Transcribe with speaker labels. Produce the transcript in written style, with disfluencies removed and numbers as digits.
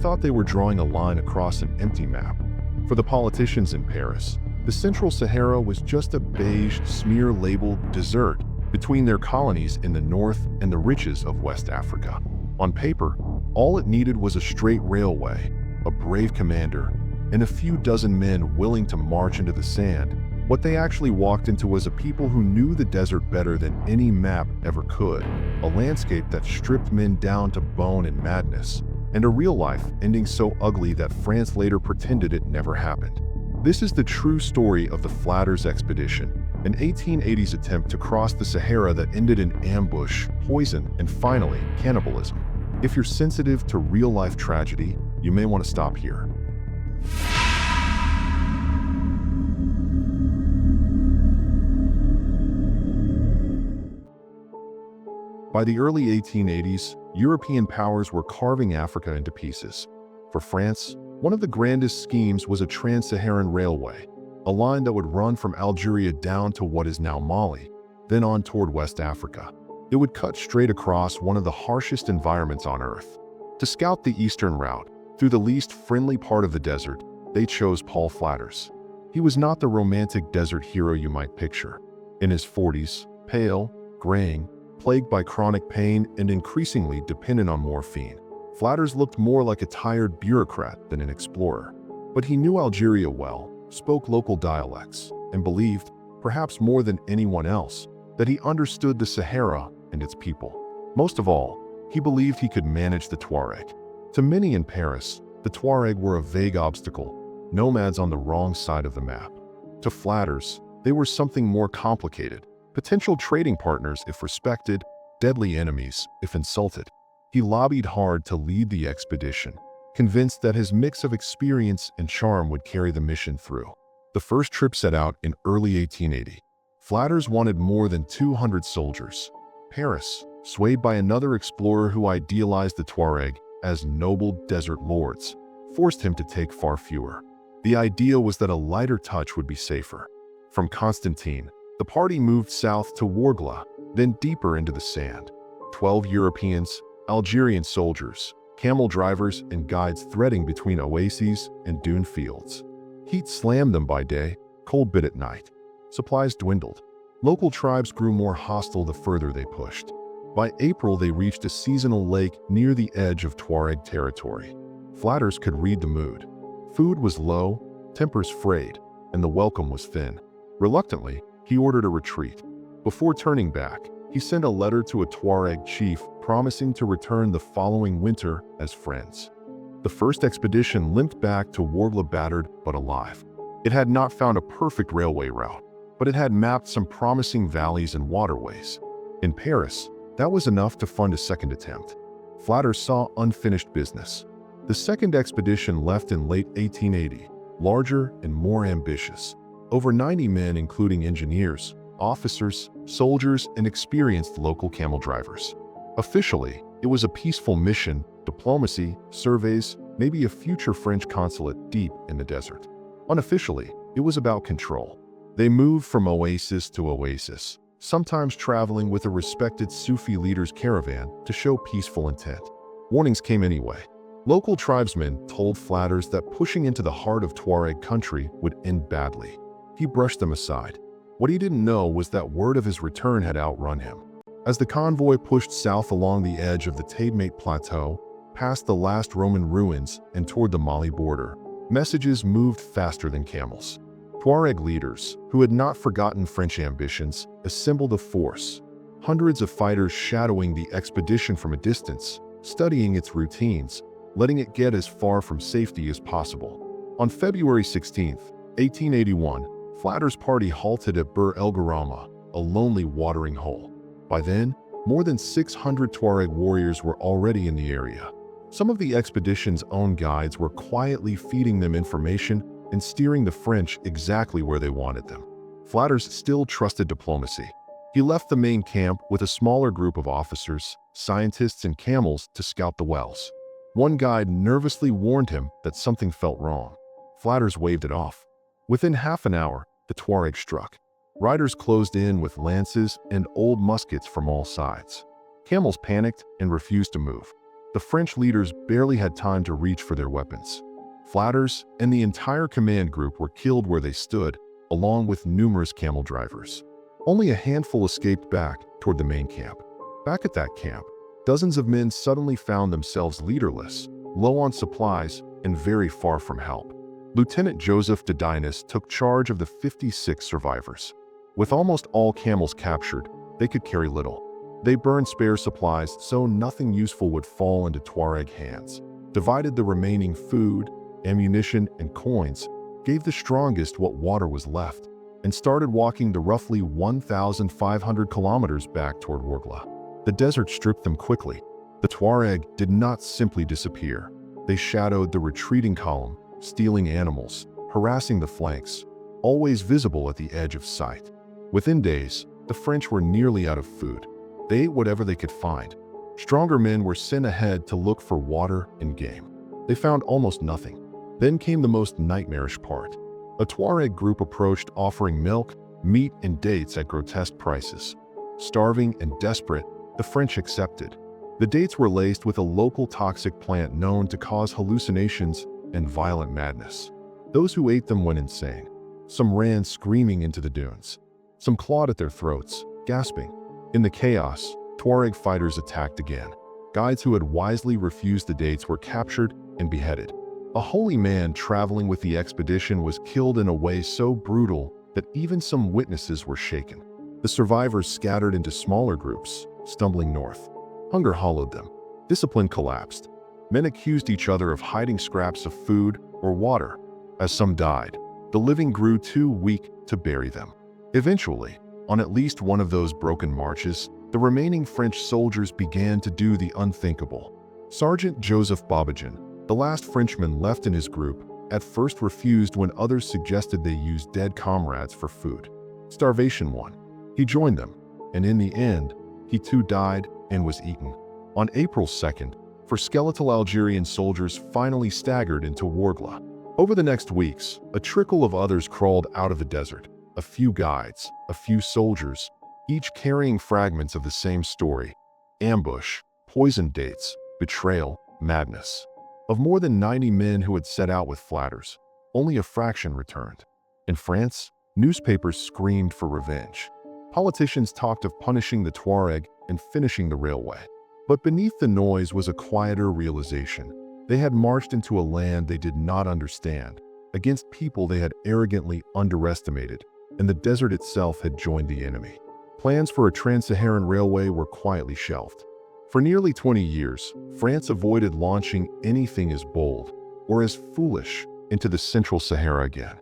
Speaker 1: thought they were drawing a line across an empty map. For the politicians in Paris, the Central Sahara was just a beige smear labeled desert between their colonies in the north and the riches of West Africa. On paper, all it needed was a straight railway, a brave commander, and a few dozen men willing to march into the sand. What they actually walked into was a people who knew the desert better than any map ever could, a landscape that stripped men down to bone and madness, and a real life ending so ugly that France later pretended it never happened. This is the true story of the Flanders expedition, an 1880s attempt to cross the Sahara that ended in ambush, poison, and finally, cannibalism. If you're sensitive to real-life tragedy, you may want to stop here. By the early 1880s, European powers were carving Africa into pieces. For France, one of the grandest schemes was a trans-Saharan railway, a line that would run from Algeria down to what is now Mali, then on toward West Africa. It would cut straight across one of the harshest environments on Earth. To scout the eastern route, through the least friendly part of the desert, they chose Paul Flanders. He was not the romantic desert hero you might picture. In his 40s, pale, graying, plagued by chronic pain and increasingly dependent on morphine, Flanders looked more like a tired bureaucrat than an explorer. But he knew Algeria well, spoke local dialects, and believed, perhaps more than anyone else, that he understood the Sahara and its people. Most of all, he believed he could manage the Tuareg. To many in Paris, the Tuareg were a vague obstacle, nomads on the wrong side of the map. To Flanders, they were something more complicated, potential trading partners if respected, deadly enemies if insulted. He lobbied hard to lead the expedition, convinced that his mix of experience and charm would carry the mission through. The first trip set out in early 1880. Flanders wanted more than 200 soldiers. Paris, swayed by another explorer who idealized the Tuareg as noble desert lords, forced him to take far fewer. The idea was that a lighter touch would be safer. From Constantine, the party moved south to Ouargla, then deeper into the sand. 12 Europeans, Algerian soldiers, camel drivers, and guides threading between oases and dune fields. Heat slammed them by day, cold bit at night. Supplies dwindled. Local tribes grew more hostile the further they pushed. By April, they reached a seasonal lake near the edge of Tuareg territory. Flanders could read the mood. Food was low, tempers frayed, and the welcome was thin. Reluctantly, he ordered a retreat. Before turning back, he sent a letter to a Tuareg chief promising to return the following winter as friends. The first expedition limped back to Ouargla battered but alive. It had not found a perfect railway route, but it had mapped some promising valleys and waterways. In Paris, that was enough to fund a second attempt. Flanders saw unfinished business. The second expedition left in late 1880, larger and more ambitious. Over 90 men, including engineers, officers, soldiers, and experienced local camel drivers. Officially, it was a peaceful mission, diplomacy, surveys, maybe a future French consulate deep in the desert. Unofficially, it was about control. They moved from oasis to oasis, sometimes traveling with a respected Sufi leader's caravan to show peaceful intent. Warnings came anyway. Local tribesmen told Flanders that pushing into the heart of Tuareg country would end badly. He brushed them aside. What he didn't know was that word of his return had outrun him. As the convoy pushed south along the edge of the Tademate Plateau, past the last Roman ruins and toward the Mali border, messages moved faster than camels. Tuareg leaders, who had not forgotten French ambitions, assembled a force. Hundreds of fighters shadowing the expedition from a distance, studying its routines, letting it get as far from safety as possible. On February 16, 1881, Flanders' party halted at Bir El Garama, a lonely watering hole. By then, more than 600 Tuareg warriors were already in the area. Some of the expedition's own guides were quietly feeding them information and steering the French exactly where they wanted them. Flanders still trusted diplomacy. He left the main camp with a smaller group of officers, scientists, and camels to scout the wells. One guide nervously warned him that something felt wrong. Flanders waved it off. Within half an hour, the Tuareg struck. Riders closed in with lances and old muskets from all sides. Camels panicked and refused to move. The French leaders barely had time to reach for their weapons. Flatters and the entire command group were killed where they stood, along with numerous camel drivers. Only a handful escaped back toward the main camp. Back at that camp, dozens of men suddenly found themselves leaderless, low on supplies, and very far from help. Lieutenant Joseph de Dinas took charge of the 56 survivors. With almost all camels captured, they could carry little. They burned spare supplies so nothing useful would fall into Tuareg hands, divided the remaining food, ammunition, and coins, gave the strongest what water was left, and started walking the roughly 1,500 kilometers back toward Ouargla. The desert stripped them quickly. The Tuareg did not simply disappear. They shadowed the retreating column, stealing animals, harassing the flanks, always visible at the edge of sight. Within days, the French were nearly out of food. They ate whatever they could find. Stronger men were sent ahead to look for water and game. They found almost nothing. Then came the most nightmarish part. A Tuareg group approached offering milk, meat, and dates at grotesque prices. Starving and desperate, the French accepted. The dates were laced with a local toxic plant known to cause hallucinations and violent madness. Those who ate them went insane. Some ran screaming into the dunes. Some clawed at their throats, gasping. In the chaos, Tuareg fighters attacked again. Guides who had wisely refused the dates were captured and beheaded. A holy man traveling with the expedition was killed in a way so brutal that even some witnesses were shaken. The survivors scattered into smaller groups, stumbling north. Hunger hollowed them. Discipline collapsed. Men accused each other of hiding scraps of food or water. As some died, the living grew too weak to bury them. Eventually, on at least one of those broken marches, the remaining French soldiers began to do the unthinkable. Sergeant Joseph Babajan, the last Frenchman left in his group, at first refused when others suggested they use dead comrades for food. Starvation won. He joined them, and in the end, he too died and was eaten. On April 2nd, for skeletal Algerian soldiers finally staggered into Ouargla. Over the next weeks, a trickle of others crawled out of the desert. A few guides, a few soldiers, each carrying fragments of the same story: ambush, poisoned dates, betrayal, madness. Of more than 90 men who had set out with Flatters, only a fraction returned. In France, newspapers screamed for revenge. Politicians talked of punishing the Tuareg and finishing the railway. But beneath the noise was a quieter realization. They had marched into a land they did not understand, against people they had arrogantly underestimated, and the desert itself had joined the enemy. Plans for a trans-Saharan railway were quietly shelved. For nearly 20 years, France avoided launching anything as bold or as foolish into the Central Sahara again.